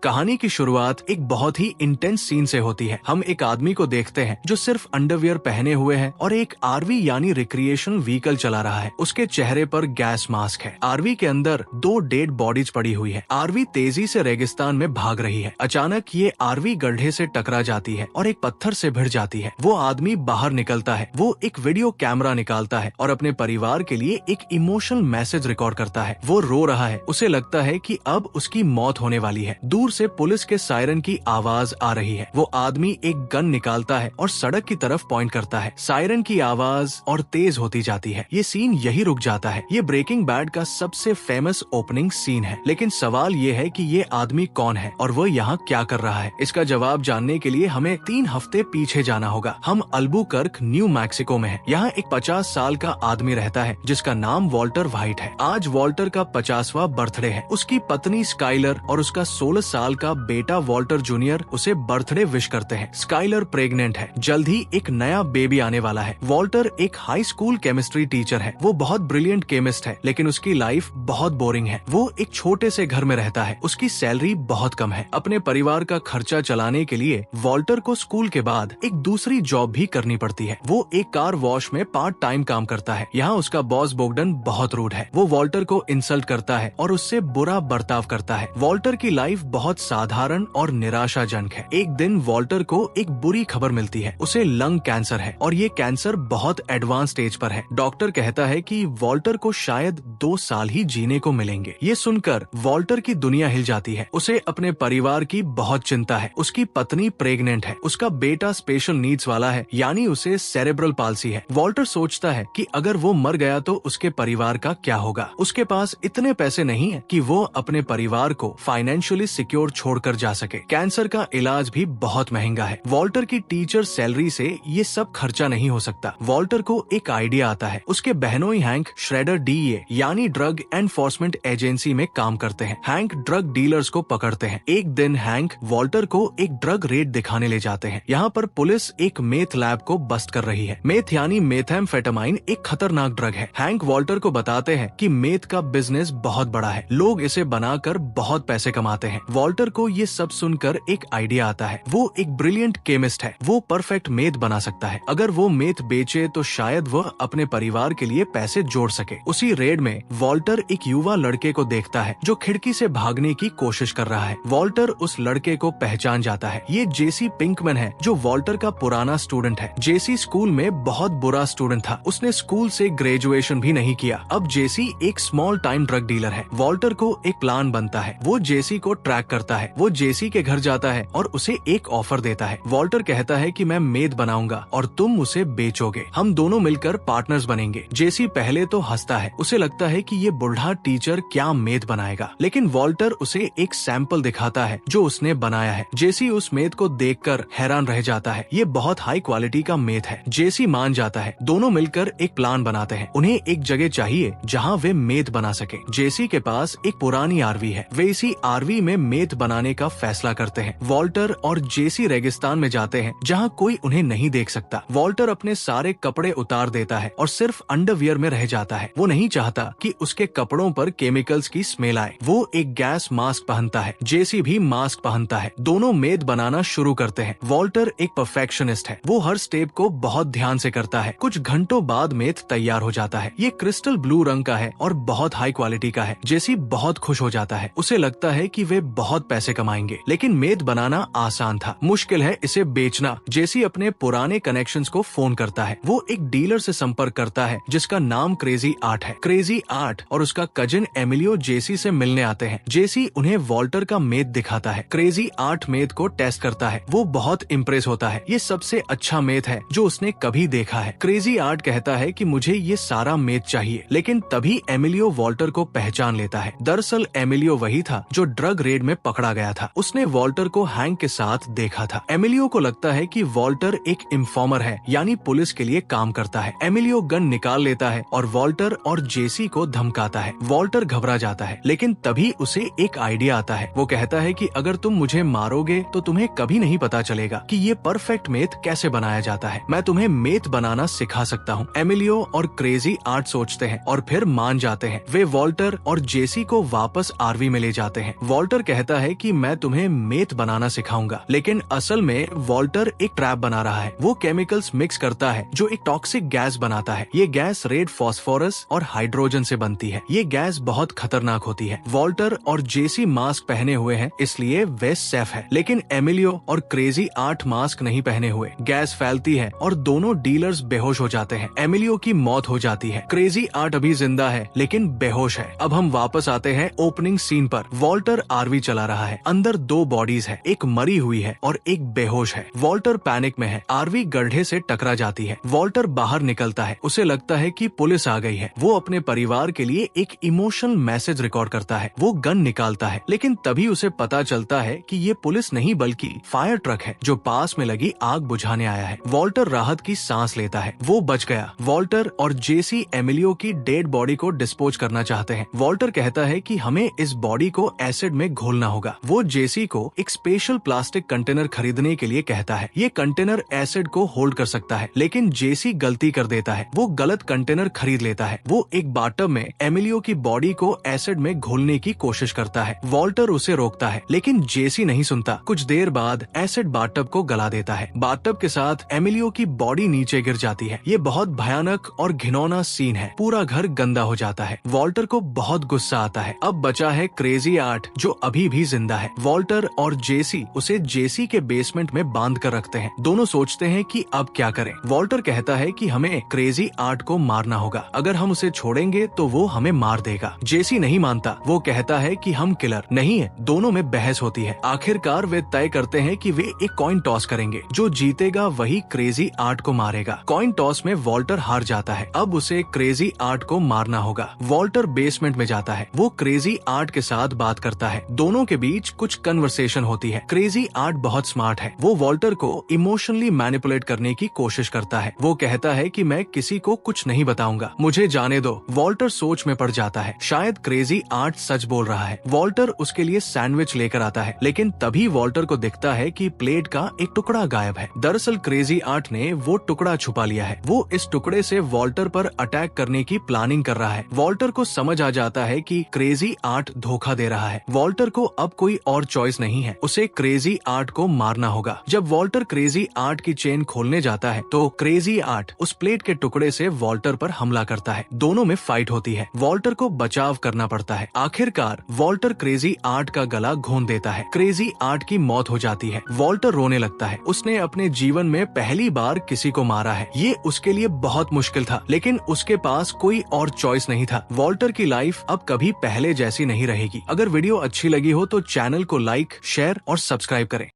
कहानी की शुरुआत एक बहुत ही इंटेंस सीन से होती है। हम एक आदमी को देखते हैं जो सिर्फ अंडरवियर पहने हुए है और एक आरवी यानी रिक्रिएशनल व्हीकल चला रहा है। उसके चेहरे पर गैस मास्क है। आरवी के अंदर 2 डेड बॉडीज पड़ी हुई है। आरवी तेजी से रेगिस्तान में भाग रही है। अचानक ये आरवी गड्ढे से टकरा जाती है और एक पत्थर से भिड़ जाती है। वो आदमी बाहर निकलता है। वो एक वीडियो कैमरा निकालता है और अपने परिवार के लिए एक इमोशनल मैसेज रिकॉर्ड करता है। वो रो रहा है। उसे लगता है कि अब उसकी मौत होने वाली है। दूर से पुलिस के सायरन की आवाज आ रही है। वो आदमी एक गन निकालता है और सड़क की तरफ पॉइंट करता है। सायरन की आवाज और तेज होती जाती है। ये सीन यही रुक जाता है। ये ब्रेकिंग बैड का सबसे फेमस ओपनिंग सीन है। लेकिन सवाल ये है कि ये आदमी कौन है और वो यहाँ क्या कर रहा है? इसका जवाब जानने के लिए हमें 3 हफ्ते पीछे जाना होगा। हम अल्बुकर्क, न्यू मैक्सिको में है। यहाँ एक 50 साल का आदमी रहता है जिसका नाम वॉल्टर व्हाइट है। आज वॉल्टर का 50वां बर्थडे है। उसकी पत्नी स्काइलर और उसका 16 साल का बेटा वॉल्टर जूनियर उसे बर्थडे विश करते हैं। स्काइलर प्रेग्नेंट है। जल्द ही एक नया बेबी आने वाला है। वॉल्टर एक हाई स्कूल केमिस्ट्री टीचर है। वो बहुत ब्रिलियंट केमिस्ट है, लेकिन उसकी लाइफ बहुत बोरिंग है। वो एक छोटे से घर में रहता है। उसकी सैलरी बहुत कम है। अपने परिवार का खर्चा चलाने के लिए वॉल्टर को स्कूल के बाद एक दूसरी जॉब भी करनी पड़ती है। वो एक कार वॉश में पार्ट टाइम काम करता है। यहाँ उसका बॉस बोगडन बहुत रूड है। वो वॉल्टर को इंसल्ट करता है और उससे बुरा बर्ताव करता है। वॉल्टर की लाइफ बहुत साधारण और निराशाजनक है। एक दिन वॉल्टर को एक बुरी खबर मिलती है। उसे लंग कैंसर है और ये कैंसर बहुत एडवांस स्टेज पर है। डॉक्टर कहता है कि वॉल्टर को शायद 2 साल ही जीने को मिलेंगे। ये सुनकर वॉल्टर की दुनिया हिल जाती है। उसे अपने परिवार की बहुत चिंता है। उसकी पत्नी प्रेग्नेंट है। उसका बेटा स्पेशल नीड्स वाला है, यानी उसे सेरेब्रल पाल्सी है। वॉल्टर सोचता है कि अगर वो मर गया तो उसके परिवार का क्या होगा। उसके पास इतने पैसे नहीं है कि वो अपने परिवार को फाइनेंशियली सिक्योर छोड़कर जा सके। कैंसर का इलाज भी बहुत महंगा है। वॉल्टर की टीचर सैलरी से ये सब खर्चा नहीं हो सकता। वॉल्टर को एक आइडिया आता है। उसके बहनोई हैंक श्रेडर डीए यानी ड्रग एनफोर्समेंट एजेंसी में काम करते हैं। हैंक ड्रग डीलर्स को पकड़ते हैं। एक दिन हैंक वॉल्टर को एक ड्रग रेड दिखाने ले जाते हैं। यहाँ पर पुलिस एक मेथ लैब को बस्ट कर रही है। मेथ यानी मेथाम्फेटामाइन एक खतरनाक ड्रग है। हैंक वॉल्टर को बताते हैं कि मेथ का बिजनेस बहुत बड़ा है। लोग इसे बनाकर बहुत पैसे कमाते हैं। वॉल्टर को ये सब सुनकर एक आइडिया आता है। वो एक ब्रिलियंट केमिस्ट है। वो परफेक्ट मेथ बना सकता है। अगर वो मेथ बेचे तो शायद वह अपने परिवार के लिए पैसे जोड़ सके। उसी रेड में वॉल्टर एक युवा लड़के को देखता है जो खिड़की से भागने की कोशिश कर रहा है। वॉल्टर उस लड़के को पहचान जाता है। ये जेसी पिंकमैन है जो वॉल्टर का पुराना स्टूडेंट है। जेसी स्कूल में बहुत बुरा स्टूडेंट था। उसने स्कूल से ग्रेजुएशन भी नहीं किया। अब जेसी एक स्मॉल टाइम ड्रग डीलर है। वॉल्टर को एक प्लान बनता है। वो जेसी को ट्रैक करता है। वो जेसी के घर जाता है और उसे एक ऑफर देता है। वॉल्टर कहता है कि मैं मेद बनाऊंगा और तुम उसे बेचोगे। हम दोनों मिलकर पार्टनर्स बनेंगे। जेसी पहले तो हंसता है। उसे लगता है कि ये बुढ़ा टीचर क्या मेद बनाएगा, लेकिन वॉल्टर उसे एक सैंपल दिखाता है जो उसने बनाया है। जेसी उस मेद को देखकर हैरान रह जाता है। ये बहुत हाई क्वालिटी का मेद है। जेसी मान जाता है। दोनों मिलकर एक प्लान बनाते हैं। उन्हें एक जगह चाहिए जहाँ वे मेद बना सके। जेसी के पास एक पुरानी आरवी है। वे इसी आरवी में मेद बनाने का फैसला करते हैं। वॉल्टर और जेसी रेगिस्तान में जाते हैं जहाँ कोई उन्हें नहीं देख सकता। वॉल्टर अपने सारे कपड़े उतार देता है और सिर्फ अंडरवियर में रह जाता है। वो नहीं चाहता कि उसके कपड़ों पर केमिकल्स की स्मेल आए। वो एक गैस मास्क पहनता है। जेसी भी मास्क पहनता है। दोनों मेद बनाना शुरू करते हैं। वॉल्टर एक परफेक्शनिस्ट है। वो हर स्टेप को बहुत ध्यान से करता है। कुछ घंटों बाद मेद तैयार हो जाता है। ये क्रिस्टल ब्लू रंग का है और बहुत हाई क्वालिटी का है। जेसी बहुत खुश हो जाता है। उसे लगता है कि वे बहुत पैसे कमाएंगे, लेकिन मेद बनाना आसान था, मुश्किल है इसे बेचना। जेसी अपने पुराने कनेक्शंस को फोन करता है। वो एक डीलर से संपर्क करता है जिसका नाम क्रेजी आर्ट है। क्रेजी आर्ट और उसका कजिन एमिलियो जेसी से मिलने आते हैं। जेसी उन्हें वॉल्टर का मेद दिखाता है। क्रेजी आर्ट मेद को टेस्ट करता है। वो बहुत इम्प्रेस होता है। ये सबसे अच्छा मेद है जो उसने कभी देखा है। क्रेजी आर्ट कहता है कि मुझे ये सारा मेद चाहिए, लेकिन तभी एमिलियो वॉल्टर को पहचान लेता है। दरअसल एमिलियो वही था जो ड्रग रेड में पकड़ा गया था। उसने वॉल्टर को हैंक के साथ देखा था। एमिलियो को लगता है कि वॉल्टर एक इन्फॉर्मर है, यानी पुलिस के लिए काम करता है। एमिलियो गन निकाल लेता है और वॉल्टर और जेसी को धमकाता है। वॉल्टर घबरा जाता है, लेकिन तभी उसे एक आइडिया आता है। वो कहता है कि अगर तुम मुझे मारोगे तो तुम्हें कभी नहीं पता चलेगा कि ये परफेक्ट मेथ कैसे बनाया जाता है। मैं तुम्हें मेथ बनाना सिखा सकता हूँ। एमिलियो और क्रेजी आर्ट सोचते हैं और फिर मान जाते हैं। वे वॉल्टर और जेसी को वापस आरवी में ले जाते हैं। वॉल्टर कहता कहता है कि मैं तुम्हें मेथ बनाना सिखाऊंगा, लेकिन असल में वॉल्टर एक ट्रैप बना रहा है। वो केमिकल्स मिक्स करता है जो एक टॉक्सिक गैस बनाता है। ये गैस रेड फास्फोरस और हाइड्रोजन से बनती है। ये गैस बहुत खतरनाक होती है। वॉल्टर और जेसी मास्क पहने हुए हैं, इसलिए वे सेफ है, लेकिन एमिलियो और क्रेजी 8 मास्क नहीं पहने हुए। गैस फैलती है और दोनों डीलर्स बेहोश हो जाते हैं। एमिलियो की मौत हो जाती है। क्रेजी 8 अभी जिंदा है लेकिन बेहोश है। अब हम वापस आते हैं ओपनिंग सीन पर। वॉल्टर आरवी चला रहा है। अंदर 2 बॉडीज है, एक मरी हुई है और एक बेहोश है। वॉल्टर पैनिक में है। आरवी गड्ढे से टकरा जाती है। वॉल्टर बाहर निकलता है। उसे लगता है कि पुलिस आ गई है। वो अपने परिवार के लिए एक इमोशनल मैसेज रिकॉर्ड करता है। वो गन निकालता है, लेकिन तभी उसे पता चलता है कि ये पुलिस नहीं बल्कि फायर ट्रक है जो पास में लगी आग बुझाने आया है। वॉल्टर राहत की सांस लेता है। वो बच गया। वॉल्टर और जेसी एमिलियो की डेड बॉडी को डिस्पोज करना चाहते हैं। वॉल्टर कहता है कि हमें इस बॉडी को एसिड में घोलना होगा। वो जेसी को एक स्पेशल प्लास्टिक कंटेनर खरीदने के लिए कहता है। ये कंटेनर एसिड को होल्ड कर सकता है, लेकिन जेसी गलती कर देता है। वो गलत कंटेनर खरीद लेता है। वो एक बाटब में एमिलियो की बॉडी को एसिड में घोलने की कोशिश करता है। वॉल्टर उसे रोकता है, लेकिन जेसी नहीं सुनता। कुछ देर बाद एसिड बाटब को गला देता है। बाटब के साथ एमिलियो की बॉडी नीचे गिर जाती है। ये बहुत भयानक और घिनौना सीन है। पूरा घर गंदा हो जाता है। वॉल्टर को बहुत गुस्सा आता है। अब बचा है क्रेजी 8 जो अभी भी जिंदा है। वॉल्टर और जेसी उसे जेसी के बेसमेंट में बांध कर रखते हैं। दोनों सोचते हैं कि अब क्या करें। वॉल्टर कहता है कि हमें क्रेजी 8 को मारना होगा। अगर हम उसे छोड़ेंगे तो वो हमें मार देगा। जेसी नहीं मानता। वो कहता है कि हम किलर नहीं है। दोनों में बहस होती है। आखिरकार वे तय करते हैं कि वे एक कॉइन टॉस करेंगे। जो जीतेगा वही क्रेजी 8 को मारेगा। कॉइन टॉस में वॉल्टर हार जाता है। अब उसे क्रेजी 8 को मारना होगा। वॉल्टर बेसमेंट में जाता है। वो क्रेजी 8 के साथ बात करता है। दोनों के बीच कुछ कन्वर्सेशन होती है। क्रेजी 8 बहुत स्मार्ट है। वो वॉल्टर को इमोशनली मैनिपुलेट करने की कोशिश करता है। वो कहता है कि मैं किसी को कुछ नहीं बताऊंगा, मुझे जाने दो। वॉल्टर सोच में पड़ जाता है। शायद क्रेजी 8 सच बोल रहा है। वॉल्टर उसके लिए सैंडविच लेकर आता है, लेकिन तभी वॉल्टर को दिखता है कि प्लेट का एक टुकड़ा गायब है। दरअसल क्रेजी 8 ने वो टुकड़ा छुपा लिया है। वो इस टुकड़े से वॉल्टर पर अटैक करने की प्लानिंग कर रहा है। वॉल्टर को समझ आ जाता है कि क्रेजी 8 धोखा दे रहा है। वॉल्टर को अब कोई और चॉइस नहीं है। उसे क्रेजी 8 को मारना होगा। जब वॉल्टर क्रेजी 8 की चेन खोलने जाता है तो क्रेजी 8 उस प्लेट के टुकड़े से वॉल्टर पर हमला करता है। दोनों में फाइट होती है। वॉल्टर को बचाव करना पड़ता है। आखिरकार वॉल्टर क्रेजी 8 का गला घोंट देता है। क्रेजी 8 की मौत हो जाती है। वॉल्टर रोने लगता है। उसने अपने जीवन में पहली बार किसी को मारा है। ये उसके लिए बहुत मुश्किल था, लेकिन उसके पास कोई और चॉइस नहीं था। वॉल्टर की लाइफ अब कभी पहले जैसी नहीं रहेगी। अगर वीडियो अच्छी लगी हो तो चैनल को लाइक, शेयर और सब्सक्राइब करें।